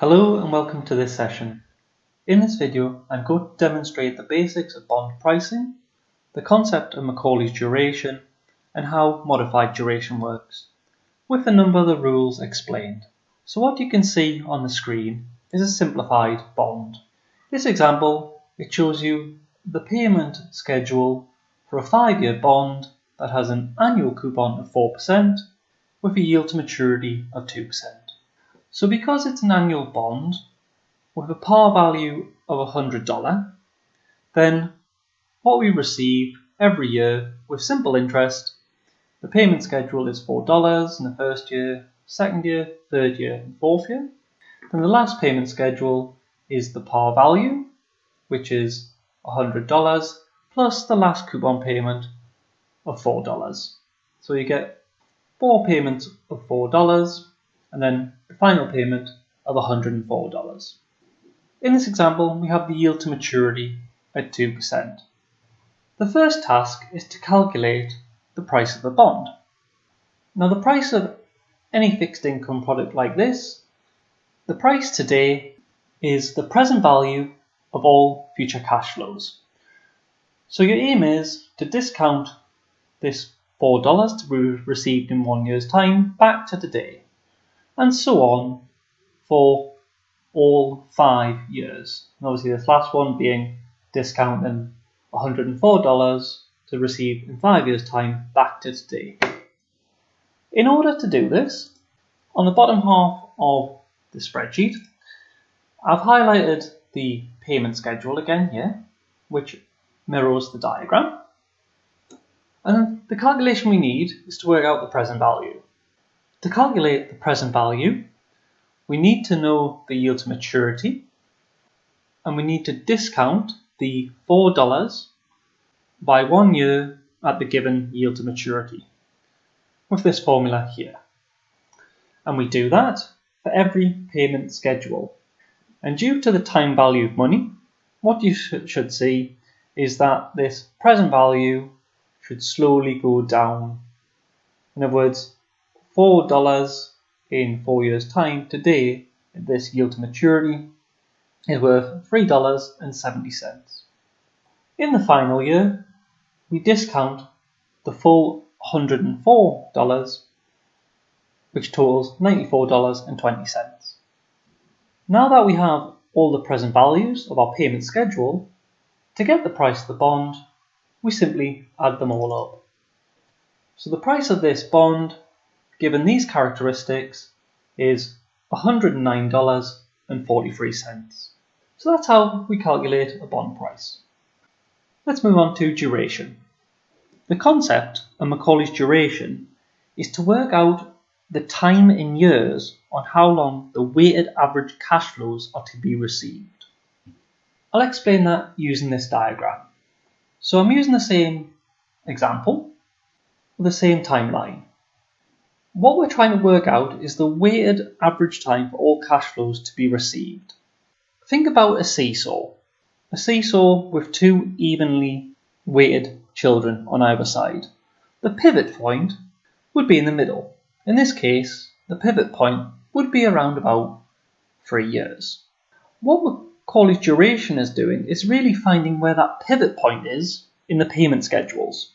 Hello and welcome to this session. In this video, I'm going to demonstrate the basics of bond pricing, the concept of Macaulay's duration, and how modified duration works, with a number of the rules explained. So what you can see on the screen is a simplified bond. This example, it shows you the payment schedule for a 5-year bond that has an annual coupon of 4% with a yield to maturity of 2%. So because it's an annual bond with a par value of $100, then what we receive every year with simple interest, the payment schedule is $4 in the first year, second year, third year, and fourth year. Then the last payment schedule is the par value, which is $100 plus the last coupon payment of $4. So you get 4 payments of $4 and then the final payment of $104. In this example, we have the yield to maturity at 2%. The first task is to calculate the price of the bond. Now, the price of any fixed income product like this, the price today is the present value of all future cash flows. So your aim is to discount this $4 to be received in 1 year's time back to today, and so on for all 5 years. And obviously this last one being discounting $104 to receive in 5 years' time back to today. In order to do this, on the bottom half of the spreadsheet, I've highlighted the payment schedule again here, which mirrors the diagram. And the calculation we need is to work out the present value. To calculate the present value, we need to know the yield to maturity, and we need to discount the $4 by 1 year at the given yield to maturity, with this formula here. And we do that for every payment schedule. And due to the time value of money, what you should see is that this present value should slowly go down. In other words, $4 in 4 years' time today, this yield to maturity is worth $3.70. In the final year, we discount the full $104, which totals $94.20. Now that we have all the present values of our payment schedule, to get the price of the bond, we simply add them all up. So the price of this bond, given these characteristics, is $109.43. So that's how we calculate a bond price. Let's move on to duration. The concept of Macaulay's duration is to work out the time in years on how long the weighted average cash flows are to be received. I'll explain that using this diagram. So I'm using the same example with the same timeline. What we're trying to work out is the weighted average time for all cash flows to be received. Think about a seesaw with 2 evenly weighted children on either side. The pivot point would be in the middle. In this case, the pivot point would be around about 3 years. What Macaulay's duration is doing is really finding where that pivot point is in the payment schedules.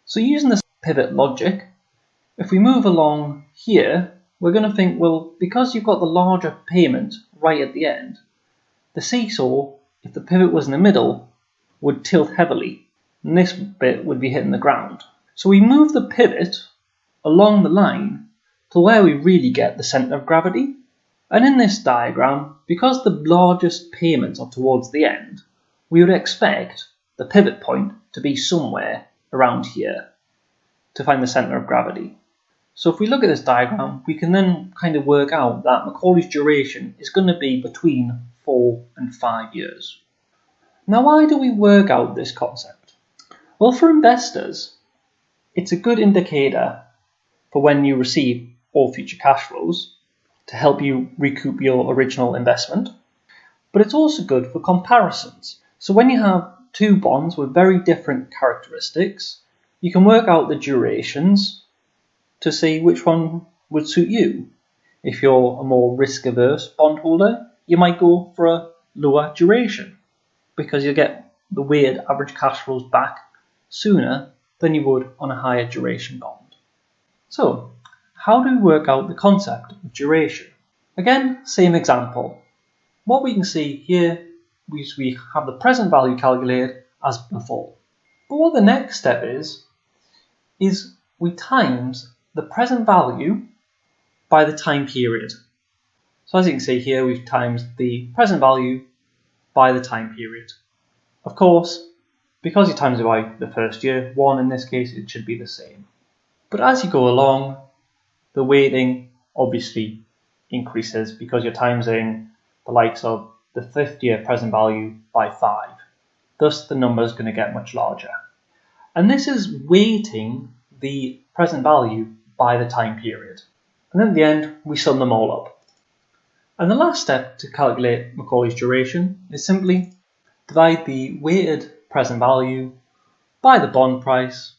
So using this pivot logic, if we move along here, we're going to think, well, because you've got the larger payment right at the end, the seesaw, if the pivot was in the middle, would tilt heavily, and this bit would be hitting the ground. So we move the pivot along the line to where we really get the centre of gravity. And in this diagram, because the largest payments are towards the end, we would expect the pivot point to be somewhere around here to find the centre of gravity. So if we look at this diagram, we can then kind of work out that Macaulay's duration is going to be between 4 and 5 years. Now, why do we work out this concept? Well, for investors, it's a good indicator for when you receive all future cash flows to help you recoup your original investment. But it's also good for comparisons. So when you have 2 bonds with very different characteristics, you can work out the durations to see which one would suit you. If you're a more risk-averse bondholder, you might go for a lower duration because you'll get the weighted average cash flows back sooner than you would on a higher duration bond. So, how do we work out the concept of duration? Again, same example. What we can see here is we have the present value calculated as before. But what the next step is we times the present value by the time period. So as you can see here, we've times the present value by the time period. Of course, because you times it by the first year, 1 in this case, it should be the same. But as you go along, the weighting obviously increases because you're timesing the likes of the 5th year present value by 5. Thus, the number is going to get much larger. And this is weighting the present value by the time period. And then at the end, we sum them all up. And the last step to calculate Macaulay's duration is simply divide the weighted present value by the bond price,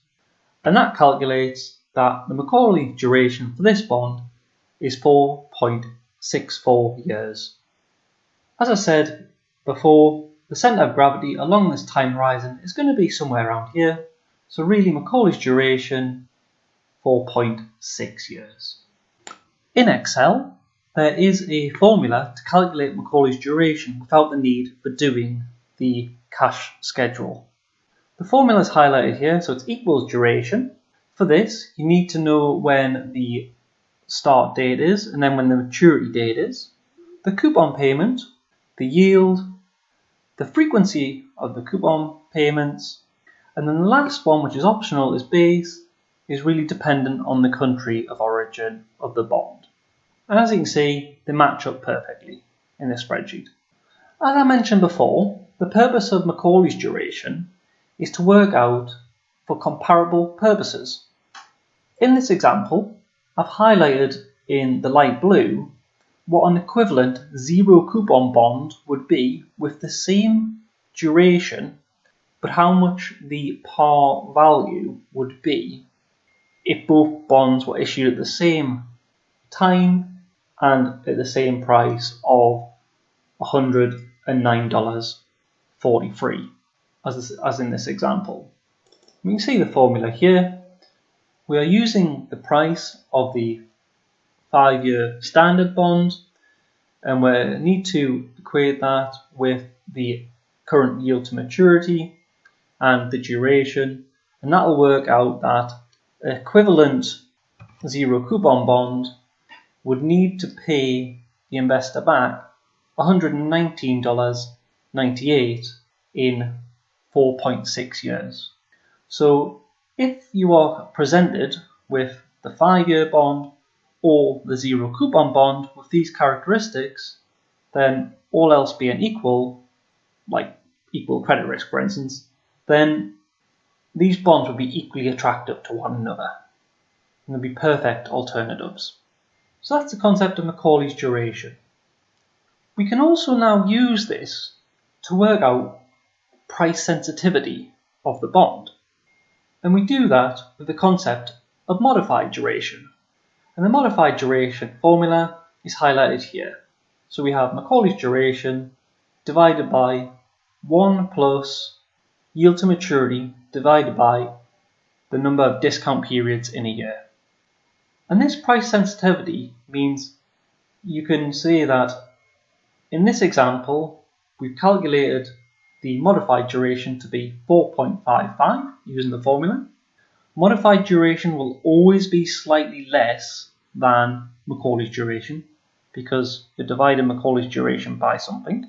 and that calculates that the Macaulay duration for this bond is 4.64 years. As I said before, the centre of gravity along this time horizon is going to be somewhere around here, so really Macaulay's duration 4.6 years. In Excel, there is a formula to calculate Macaulay's duration without the need for doing the cash schedule. The formula is highlighted here, so it's equals duration. For this, you need to know when the start date is and then when the maturity date is, the coupon payment, the yield, the frequency of the coupon payments, and then the last one, which is optional, is base, is really dependent on the country of origin of the bond. And as you can see, they match up perfectly in this spreadsheet. As I mentioned before, the purpose of Macaulay's duration is to work out for comparable purposes. In this example, I've highlighted in the light blue what an equivalent zero coupon bond would be with the same duration, but how much the par value would be if both bonds were issued at the same time and at the same price of $109.43, as in this example. You can see the formula here. We are using the price of the 5-year standard bond, and we need to equate that with the current yield to maturity and the duration, and that will work out that an equivalent zero coupon bond would need to pay the investor back $119.98 in 4.6 years. So if you are presented with the 5-year bond or the zero coupon bond with these characteristics, then all else being equal, like equal credit risk for instance, then these bonds would be equally attractive to one another and they'd be perfect alternatives. So that's the concept of Macaulay's duration. We can also now use this to work out price sensitivity of the bond. And we do that with the concept of modified duration. And the modified duration formula is highlighted here. So we have Macaulay's duration divided by 1 plus yield to maturity divided by the number of discount periods in a year. And this price sensitivity means you can say that in this example, we've calculated the modified duration to be 4.55 using the formula. Modified duration will always be slightly less than Macaulay's duration because you're dividing Macaulay's duration by something.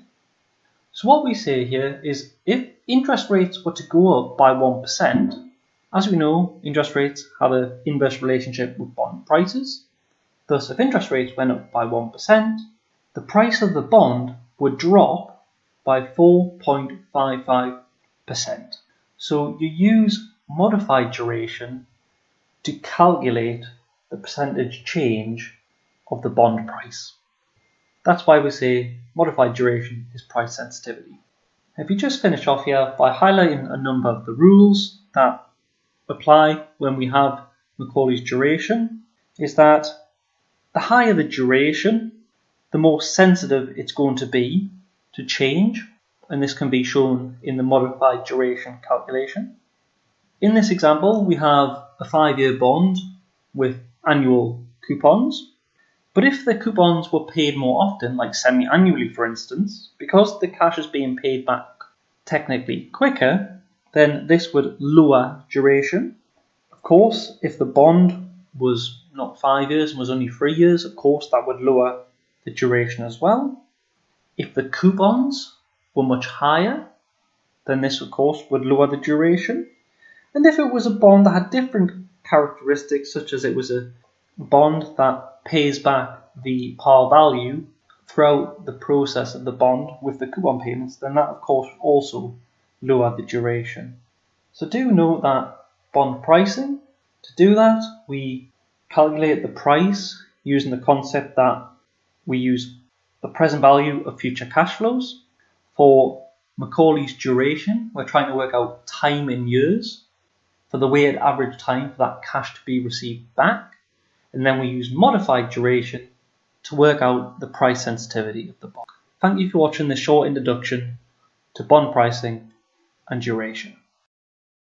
So what we say here is if interest rates were to go up by 1%, as we know, interest rates have an inverse relationship with bond prices. Thus, if interest rates went up by 1%, the price of the bond would drop by 4.55%. So you use modified duration to calculate the percentage change of the bond price. That's why we say modified duration is price sensitivity. If you just finish off here by highlighting a number of the rules that apply when we have Macaulay's duration, is that The higher the duration, the more sensitive it's going to be to change, and this can be shown in the modified duration calculation. In this example, we have a 5-year bond with annual coupons, but if the coupons were paid more often, like semi-annually for instance, because the cash is being paid back technically quicker, then this would lower duration. Of course, if the bond was not 5 years and was only 3 years, of course that would lower the duration as well. If the coupons were much higher, then this of course would lower the duration. And if it was a bond that had different characteristics, such as it was a bond that pays back the par value throughout the process of the bond with the coupon payments, then that of course would also lower the duration. So do note that bond pricing, to do that we calculate the price using the concept that we use the present value of future cash flows. For Macaulay's duration, we're trying to work out time in years for the weighted average time for that cash to be received back, and then we use modified duration to work out the price sensitivity of the bond. Thank you for watching this short introduction to bond pricing and duration.